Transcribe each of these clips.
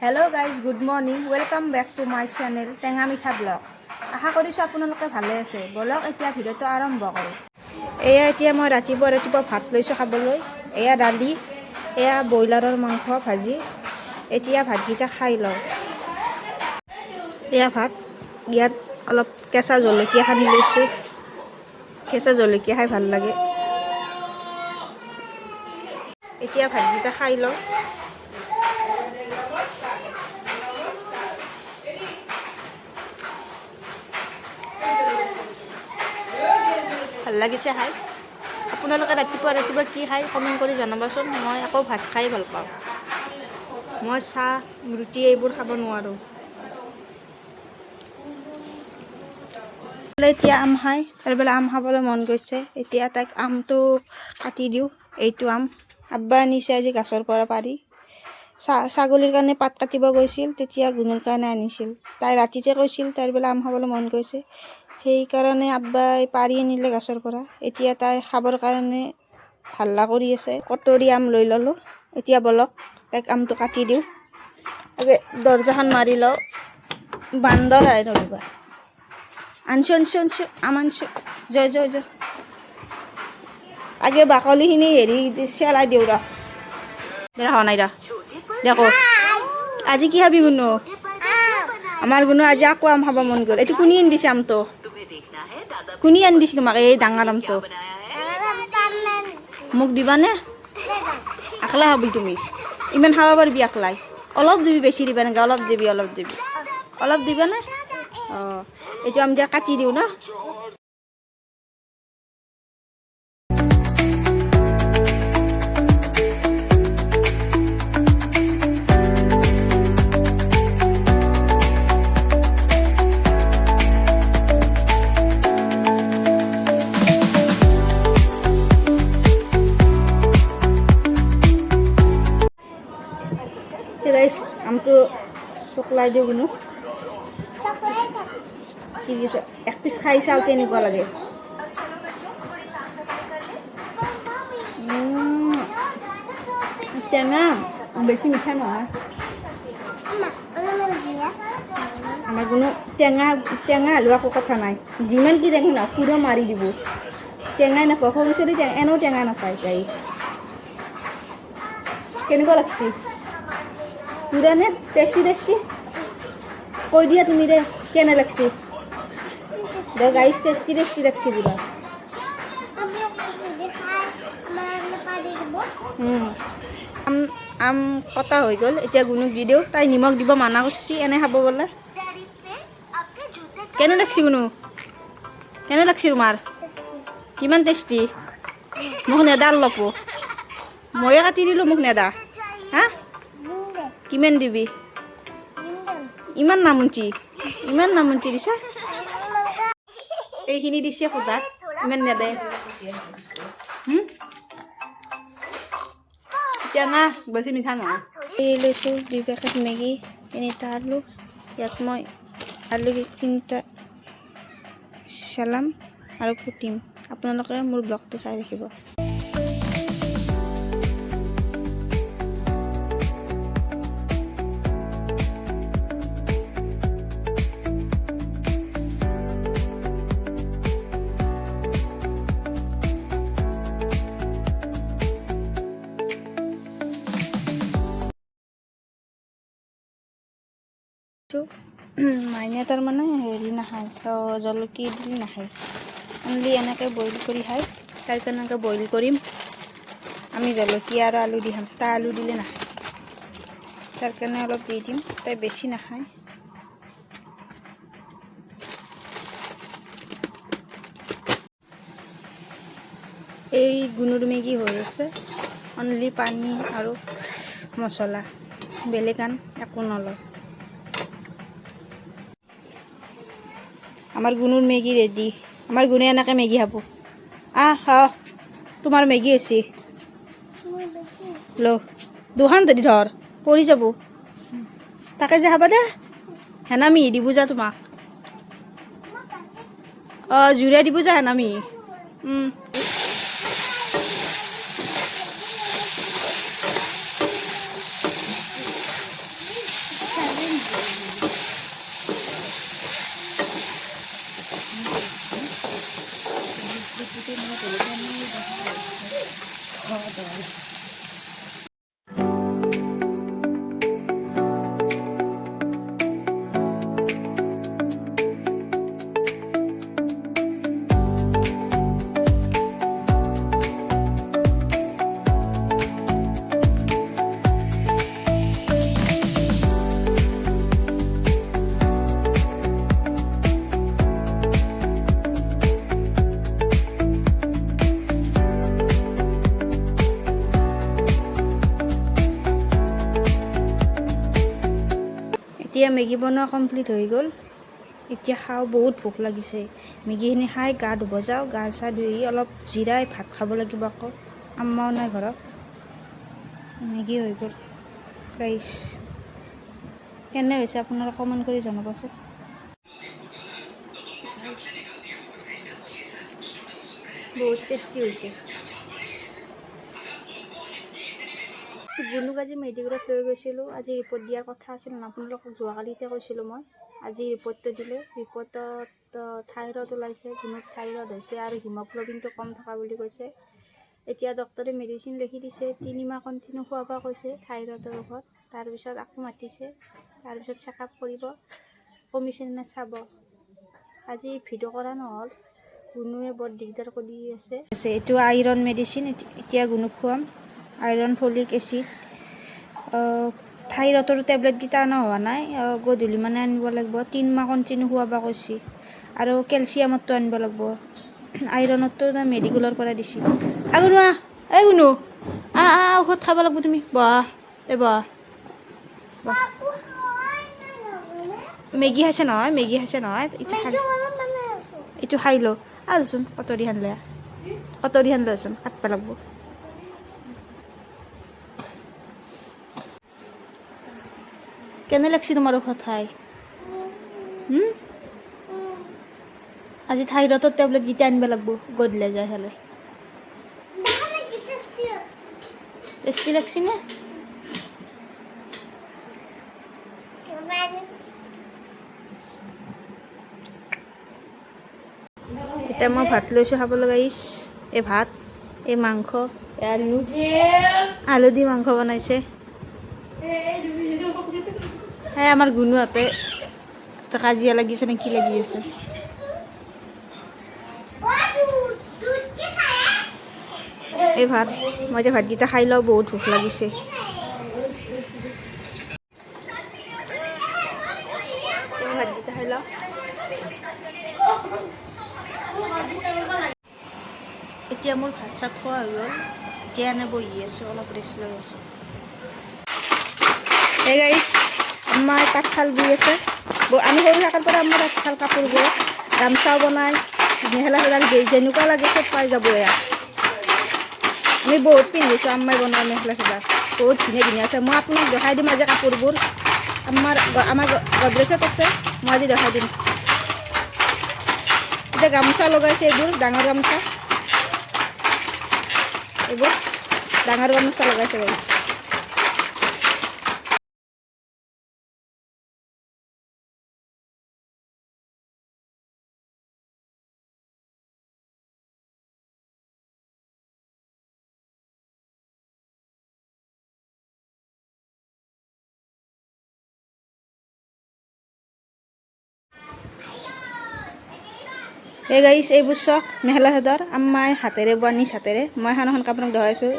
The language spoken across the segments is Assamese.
Hello' guys, good morning. Welcome back to my channel Tenga Mitha blog. আশা কৰিছোঁ আপোনালোকে ভালে আছে। বলক এতিয়া ভিডিঅ'টো আৰম্ভ কৰোঁ। এয়া এতিয়া মই ৰাতিপুৱা ভাত লৈছোঁ খাবলৈ। এয়া দালি, এয়া ব্ৰইলাৰৰ মাংস ভাজি। এতিয়া ভাতকেইটা খাই লওঁ। এয়া ভাত, ইয়াত অলপ কেঁচা জলকীয়া সানি লৈছোঁ। কেঁচা জলকীয়া খাই ভাল লাগে। এতিয়া ভাতকেইটা খাই লওঁ। ভাল লাগিছে খাই। আপোনালোকে ৰাতিপুৱা কি খায় কমেণ্ট কৰি জনাবচোন। মই আকৌ ভাত খাই ভাল পাওঁ। মই চাহ ৰুটি এইবোৰ খাব নোৱাৰোঁ। এতিয়া আম খাই তাৰবেলা আম খাবলৈ মন গৈছে। এতিয়া তাইক আমটো কাটি দিওঁ। এইটো আম আব্বা আনিছে আজি গাছৰ পৰা পাৰি। ছাগলীৰ কাৰণে পাত কাটিব গৈছিল, তেতিয়া গুণৰ কাৰণে আনিছিল। তাই ৰাতিতে কৈছিল তাইৰ বোলে আম খাবলৈ মন গৈছে, সেইকাৰণে আব্বাই পাৰি আনিলে গাছৰ পৰা। এতিয়া তাই খাবৰ কাৰণে হাল্লা কৰি আছে। কটৰী আম লৈ ল'লোঁ। এতিয়া বলক তাইক আমটো কাটি দিওঁ। দৰজাখন মাৰি লওঁ। বান্দৰ আহে নতুবা। আনছো আম আনছো। জয় আগে বাকলিখিনি চেলাই দিওঁ ৰ। হোৱা নাই ৰ। দেখো আজি কি খাবি গুণু? আমাৰ গুণু আজি আকৌ আম খাব মন গ'ল। এইটো কোনে আনি দিছে আমটো? কোনে আনি দিছে তোমাক এই ডাঙৰ আমটো? মোক দিবানে? একলা খাবি তুমি? ইমান খাব পাৰিবি একলাই? অলপ দিবি, বেছি দিবা নেকি? অলপ দিবি অলপ দিবানে? অঁ, এইটো আম দিয়া কাটি দিওঁ ন। গাইছ, আমটো চকলাই দিওঁ গুণু। এক পিচ খাই চাওঁ কেনেকুৱা লাগে। টেঙা, বেছি মিঠা নহয়। আমাৰ কোনো টেঙা হ'লেও একো কথা নাই। যিমান কি টেঙা নহয় পুৰা মাৰি দিব। টেঙাই নাপায় সৰু ছোৱালী, এনেও টেঙা নাপায়। গাইছ কেনেকুৱা লাগছি? পুৰা নে টেষ্টি? কৈ দিয়া তুমি দে কেনে লাগছি। দে গাইছ, টেষ্টি লাগছি পুৰা। আম কটা হৈ গ'ল। এতিয়া গুণুক দি দিওঁ। তাই নিমখ দিব মানা কৰিছি, এনে খাব বোলে। কেনে লাগছি গুণু? কেনে লাগছি তোমাৰ? কিমান টেষ্টি? মোক নেদা অলপো? ময়ে কাটি দিলোঁ, মোক নেদা? হা, কিমান দিবি? ইমান নামুঞ্চি দিছা। এইখিনি দিছে সোধাত, ইমান নেদে। টেঙা বেছি মিঠা নহয়। এই লৈছোঁ 2 পেকেট মেগী, 3টা আলু। ইয়াত মই আলু 3টা চালাম আৰু কুটিম। আপোনালোকে মোৰ ব্লগটো চাই থাকিব। মাইনা তাৰমানে হেৰি নাখায়, জলকীয়া দি নাখায়। অনলি এনেকৈ বইল কৰি খায়। তাইৰ কাৰণে এনেকৈ বইল কৰিম। আমি জলকীয়া আৰু আলু দি খাম। তাই আলু দিলে নাখায়। তাৰ কাৰণে অলপ দি দিম। তাই বেছি নাখায়। এই গুণুৰ মেগী হৈ আছে। অনলি পানী আৰু মছলা, বেলেগ আন একো নলয়। আমাৰ গুণুৰ মেগী ৰেডি। আমাৰ গুণে এনেকৈ মেগী খাব। তোমাৰ মেগী হৈছে। দুখন ধৰি ধৰ, পৰি যাব। তাকে যে খাবা দে। হেনামি দিব যা তোমাক। জুৰে দিব যা হেনামি। এতিয়া মেগী বনোৱা কমপ্লিট হৈ গ'ল। এতিয়া খাওঁ, বহুত ভোক লাগিছে। মেগীখিনি খাই গা ধুব যাওঁ, গা চা ধুই অলপ জিৰাই ভাত খাব লাগিব আকৌ। আম্মাও নাই ঘৰত। মেগী হৈ গ'ল গাইছ। কেনে হৈছে আপোনালোকে কমেণ্ট কৰি জনাবচোন। বহুত টেষ্টি হৈছে। গুণুক আজি মেডিকেলত লৈ গৈছিলোঁ। আজি ৰিপৰ্ট দিয়াৰ কথা আছিল, আপোনালোকক যোৱাকালিতে কৈছিলোঁ মই। আজি ৰিপৰ্টটো দিলে। ৰিপৰ্টত থাইৰয়ড ওলাইছে, গুণুক থাইৰয়ড হৈছে আৰু হিমগ্ল'বিনটো কম থকা বুলি কৈছে। এতিয়া ডক্টৰে মেডিচিন লিখি দিছে, 3 মাহ কণ্টিনিউ খোৱাব কৈছে থাইৰয়ডৰ ঔষধ। তাৰপিছত আকৌ মাতিছে, তাৰপিছত চেকআপ কৰিব, কমিছে নে চাব। আজি ভিডিঅ' কৰা নহ'ল, গুণুৱে বৰ দিগদাৰ কৰি আছে। এইটো আইৰণ মেডিচিন, এতিয়া গুণুক খুৱাম। Iron, folic acid. থাইৰয়ডৰ টেবলেটকেইটা অনা হোৱা নাই, গধূলি মানে আনিব লাগিব। 3 মাহ কণ্টিনিউ খোৱাব কৈছে। আৰু কেলছিয়ামৰটো আনিব লাগিব। আইৰণৰটো মেডিকেলৰ পৰা দিছে। গুণু এই গুণু ঔষধ খাব লাগিব তুমি। বহা বহা। মেগী খাইছে নহয়, মেগী খাইছে নহয়। এইটো খাই ল। আহচোন কটৰীখন লৈ আহ, কটৰীখন লৈচোন, কাটব লাগিব। কেনে লাগছে তোমাৰ ঔষধ খাই? আজি থাইৰয়ডৰ টেবলেটকেইটা আনিব লাগিব, গধূলি যাই পেলাই। টেষ্টি লাগছি নে? এতিয়া মই ভাত লৈছোঁ খাবলৈ গাইছ। এই ভাত, এই মাংস, এই আলু দি মাংস বনাইছে। সেই আমাৰ গুণুহঁতে কাজিয়া লাগিছে নে কি লাগি আছে। এই ভাত, মই এতিয়া ভাতকেইটা খাই লওঁ, বহুত ভোক লাগিছে। ভাতকেইটা খাই লওঁ। এতিয়া মোৰ ভাত চাত খোৱা হৈ গ'ল। এতিয়া এনে বহি আছোঁ, অলপ ৰেষ্ট লৈ আছোঁ। এই গাইছ, আমাৰ তাঁতশাল বৈ আছে। আমি সৰু থকাৰ পৰা আমাৰ তাঁতশাল কাপোৰ বয়, গামোচাও বনাই, মেখেলা চাদৰ যেনেকুৱা লাগে চব পাই যাব ইয়াত। আমি বহুত পিন্ধিছোঁ, আম্মাই বনোৱা মেখেলা চাদৰ বহুত ধুনীয়া ধুনীয়া আছে। মই আপোনাক দেখাই দিম আজি কাপোৰবোৰ। আমাৰ গডৰেজত আছে, মই আজি দেখাই দিম। এতিয়া গামোচা লগাইছে, এইবোৰ ডাঙৰ গামোচা, এইবোৰ ডাঙৰ গামোচা লগাইছে গাইছ। এই গাইছ, এইবোৰ চক মেখেলা চাদৰ আম্মাই হাতেৰে বোৱা, নিজ হাতেৰে। মই এখন কাপোৰক দেখাইছোঁ।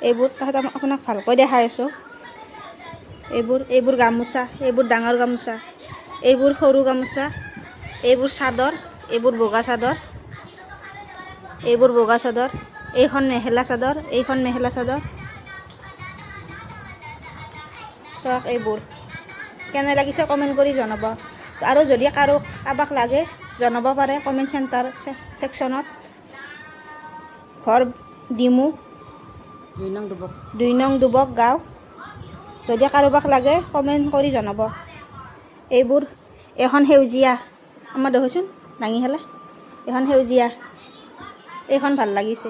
এইবোৰ তাহাঁত আপোনাক ভালকৈ দেখাই আছোঁ। এইবোৰ গামোচা, এইবোৰ ডাঙৰ গামোচা, এইবোৰ সৰু গামোচা, এইবোৰ চাদৰ, এইবোৰ বগা চাদৰ, এইবোৰ বগা চাদৰ, এইখন মেখেলা চাদৰ, এইখন মেখেলা চাদৰ চক। এইবোৰ কেনে লাগিছে কমেণ্ট কৰি জনাব। আৰু যদি কাৰোবাক লাগে জনাব পাৰে কমেণ্ট চেণ্টাৰ ছেকশ্যনত। ঘৰ ডিমু 2 নং দুবক গাঁও। যদি কাৰোবাক লাগে কমেণ্ট কৰি জনাব। এইবোৰ এখন সেউজীয়া, আমাৰ দেখোচোন দাঙি পেলাই, এখন সেউজীয়া, এইখন ভাল লাগিছে।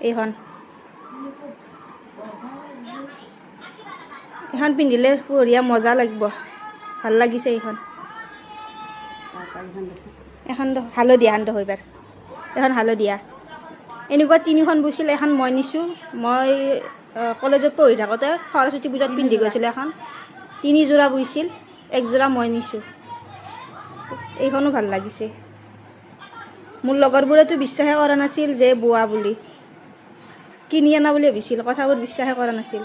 এইখন পিন্ধিলে বঢ়িয়া মজা লাগিব, ভাল লাগিছে এইখন। এখন হালধীয়া সান্দহ এইবাৰ, এখন হালধীয়া। এনেকুৱা 3খন বৈছিল, এখন মই নিছোঁ। মই কলেজত পঢ়ি থাকোঁতে সৰস্বতী পূজাত পিন্ধি গৈছিলোঁ। এখন 3 যোৰা বৈছিল, 1 যোৰা মই নিছোঁ। এইখনো ভাল লাগিছে। মোৰ লগৰবোৰেতো বিশ্বাসে কৰা নাছিল যে বোৱা বুলি, কিনি অনা বুলি ভাবিছিল, কথাবোৰ বিশ্বাসে কৰা নাছিল।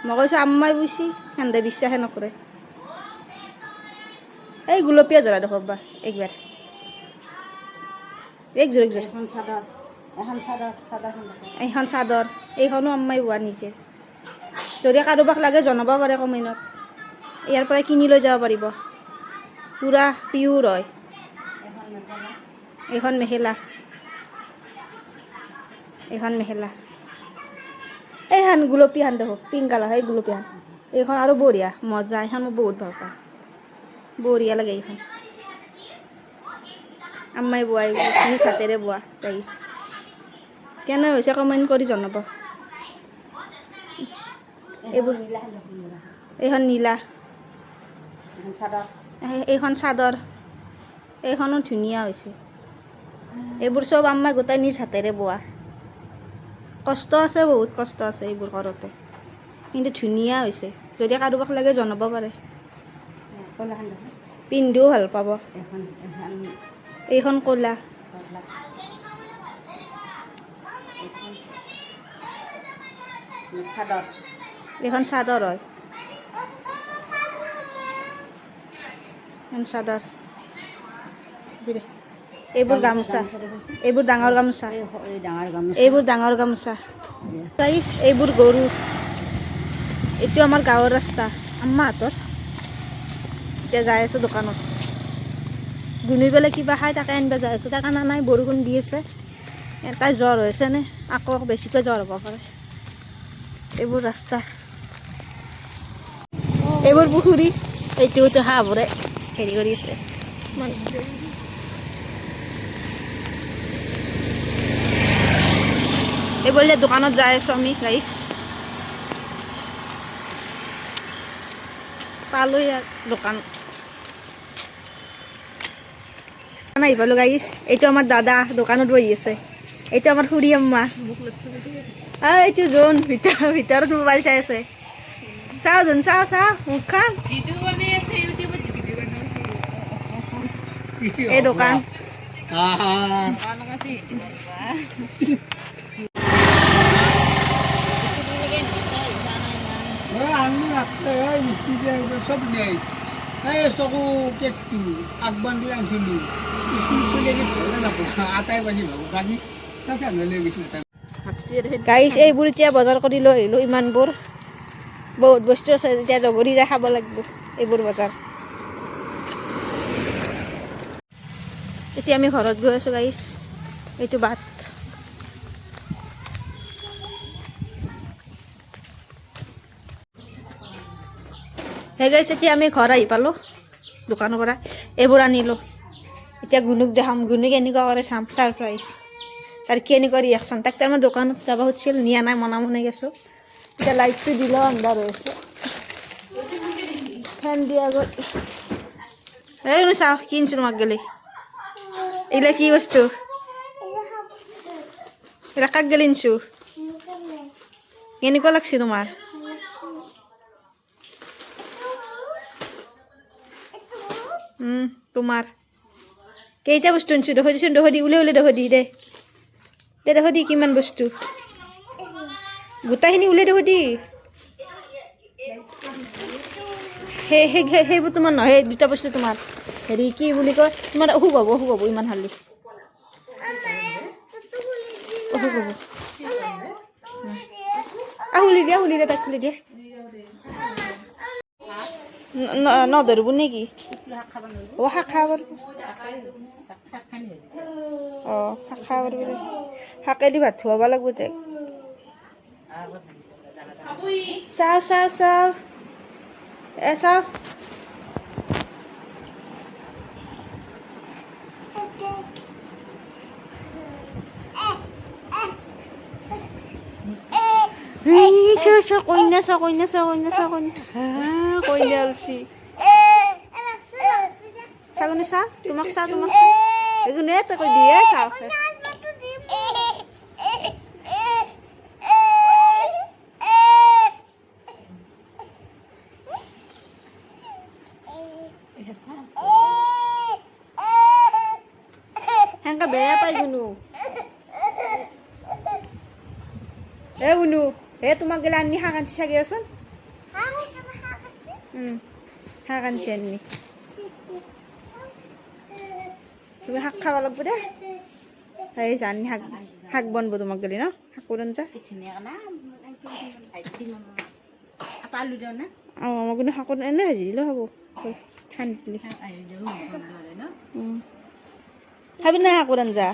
মই কৈছোঁ আম্মাই বৈছি, সিহঁতে বিশ্বাসে নকৰে। এই গুলপীয়া যোৰা দেখুৱাবা একবাৰ, একযোৰ এইখন চাদৰ, এইখনো আম্মাই বোৱা নিজে। যদি কাৰোবাক লাগে জনাব পাৰে কমেণ্টত, ইয়াৰ পৰাই কিনি লৈ যাব পাৰিব। পূৰা পিয়ৰ হয়। এইখন মেখেলা, এইখন মেখেলা, এইখন গুলপীয়াখন দেখো, পিংক কালাৰ, সেই গুলপীয়াখন। এইখন আৰু বঢ়িয়া, মজা, এইখন মই বহুত ভাল পাওঁ, বঢ়িয়া লাগে এইখন। আম্মাই বোৱা, নিজ হাতেৰে বোৱা গাইছ। কেনে হৈছে কমেণ্ট কৰি জনাব। এইবোৰ, এইখন নীলা, এইখন চাদৰ, এইখনো ধুনীয়া হৈছে। এইবোৰ চব আম্মাই গোটাই নিজ হাতেৰে বোৱা। কষ্ট আছে, বহুত কষ্ট আছে এইবোৰ কৰোঁতে, কিন্তু ধুনীয়া হৈছে। যদি কাৰোবাক লাগে জনাব পাৰে, পিন্ধিও ভাল পাব। এইখন ক'লা, এইখন চাদৰ হয়, এইখন চাদৰ। এইবোৰ গামোচা, এইবোৰ ডাঙৰ গামোচা, এইবোৰ ডাঙৰ গামোচা। গাইছ, এইবোৰ গৰু। এইটো আমাৰ গাঁৱৰ ৰাস্তা, আম্মাহঁতৰ। এতিয়া যাই আছোঁ দোকানত, গুণি পেলাই কিবা খাই তাকে আনিব যাই আছোঁ। তাকে অনা নাই, বৰষুণ দি আছে। তাই জ্বৰ হৈছে নে, আকৌ বেছিকৈ জ্বৰ হ'ব পাৰে। এইবোৰ ৰাস্তা, এইবোৰ পুখুৰী। এইটো হাঁহবোৰে হেৰি কৰি আছে। এইবোৰ দোকানত যাই আছোঁ আমি গাইছ। পালোঁ ইয়াৰ দোকান, আহি পালোঁ গাইছ। এইটো আমাৰ দাদা দোকানত বহি আছে। এইটো আমাৰ খুৰী আম্মা। এইটো জোন ভিতৰত মোবাইল চাই আছে। চাওঁ জোন, চাওঁ চাওঁ মুখখন। এই দোকান, চব নেই। এই চকু কেকটো আগবান্ধি আনিছিলোঁ, স্কুল চলি ভালে নাপাওঁ, আটাই বাজি ভাবো বাজি চব লৈ গৈছিলোঁ। গাইছ, এইবোৰ এতিয়া বজাৰ কৰি লৈ আহিলোঁ। ইমানবোৰ বহুত বস্তু আছে, এতিয়া জগৰি যাই খাব লাগিব এইবোৰ বজাৰ। এতিয়া আমি ঘৰত গৈ আছোঁ গাইছ। এইটো বাট, সেই গাইছ এতিয়া আমি ঘৰ আহি পালোঁ দোকানৰ পৰা। এইবোৰ আনিলোঁ, এতিয়া গুণুক দেখাম, গুণুক এনেকুৱা কৰে চাম, ছাৰপ্ৰাইজ। তাৰ কেনেকুৱা ৰিয়েকশ্যন, তাক তাৰ মই দোকানত যাব খুজিছিল, নিয়া নাই, মনে মনে গৈছোঁ। এতিয়া লাইটটো দিলেও আন্ধাৰ হৈ আছে, ফেন দিয়া গ'ল। এই চাওঁ কি আনিছোঁ তোমাক গেলি, এইগিলা কি বস্তু, এইগিলা কাক গেলি আনিছোঁ, কেনেকুৱা লাগছে তোমাৰ? তোমাৰ কেইটা বস্তু আনিছোঁ দেখো দিচোন, দেখো দি উলিয়াই দেখো দি দে দেখো দি কিমান বস্তু, গোটাইখিনি উলিয়াই দেখো দি। সেইবোৰ তোমাৰ নহয়, সেই দুটা বস্তু তোমাৰ হেৰি কি বুলি কয়, তোমাৰ অসুখ হ'ব ইমান হালি, অসুখ হ'ব। খুলি দিয়ে তাক খুলি দিয়ে। নধৰিব নেকি? অঁ শাক খাব পাৰিব, অঁ শাক খাব পাৰিব, শাকেদি ভাত খুৱাব লাগিব তাইক। চাওঁ চাওঁ। কইনা চা কইনা আলছি চাগনি চা, তোমাক চা এগুনে তই দিয়ে চাও। হেংকা বেয়া পাই গুনু, এ গুনু হে তোমাক গেলে আনি শাক আনছি চাগে আছোন। শাক আনছি আনি, তুমি শাক খাব লাগব দে। সেই জানি শাক বনব তোমাক গেলি ন, শাকৰ আঞ্জা। আলু দিওঁ নে অঁ মই কিন্তু শাকত এনেই ভাজি দিলেও হ'ব ঠাণ্ডা দিলে আলু দিওঁ ন খাবি না শাকৰ আঞ্জা